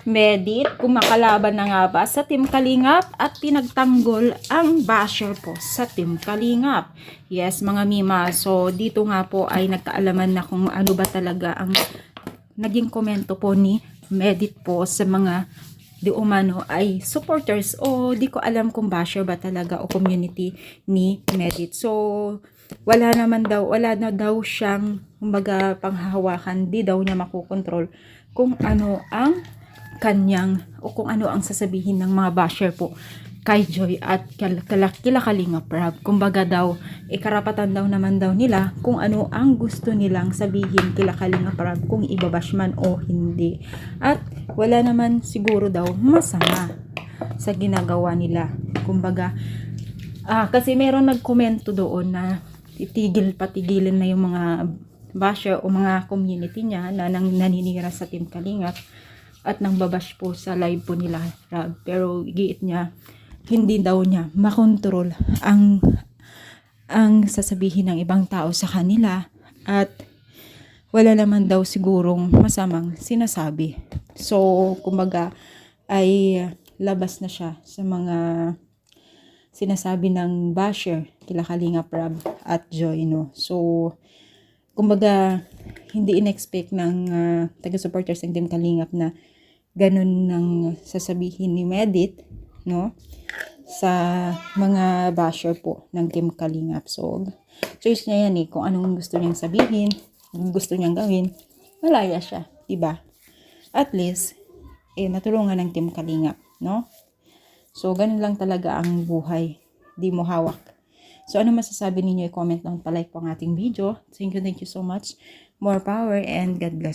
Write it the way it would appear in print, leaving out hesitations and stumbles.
Medit, kumakalaban na nga ba sa Team Kalingap at pinagtanggol ang basher po sa Team Kalingap. Yes, mga mima. So, dito nga po ay nagkaalaman na kung ano ba talaga ang naging komento po ni Medit po sa mga di umano ay supporters o di ko alam kung basher ba talaga o community ni Medit. So, wala na daw siyang kumbaga panghahawakan, di daw niya makokontrol kung ano ang kanyang o kung ano ang sasabihin ng mga basher po kay Joy at kila Kalinga Prab. Kumbaga daw, karapatan daw naman daw nila kung ano ang gusto nilang sabihin kila Kalinga Prab kung ibabash man o hindi. At wala naman siguro daw masama sa ginagawa nila. Kumbaga, kasi meron nagkomento doon na patigilin na yung mga basher o mga community niya na naninira sa Team Kalingap at nang babash po sa live po nila Rab. Pero giit niya, hindi daw niya makontrol ang sasabihin ng ibang tao sa kanila at wala naman daw sigurong masamang sinasabi. So, kumbaga ay labas na siya sa mga sinasabi ng basher kila Kalinga Prab at Joy, no? So, kumbaga hindi in-expect ng taga-supporters ng Team Kalingap na ganun nang sasabihin ni Medit, no, sa mga basher po ng Team Kalingap. So, choice niya yan kung anong gusto niyang sabihin, gusto niyang gawin, malaya siya, diba? At least, natulungan ng Team Kalingap, no? So, ganun lang talaga ang buhay, di mo hawak. So, ano masasabi ninyo? I-comment lang, palike po ang ating video. Thank you so much. More power and God bless.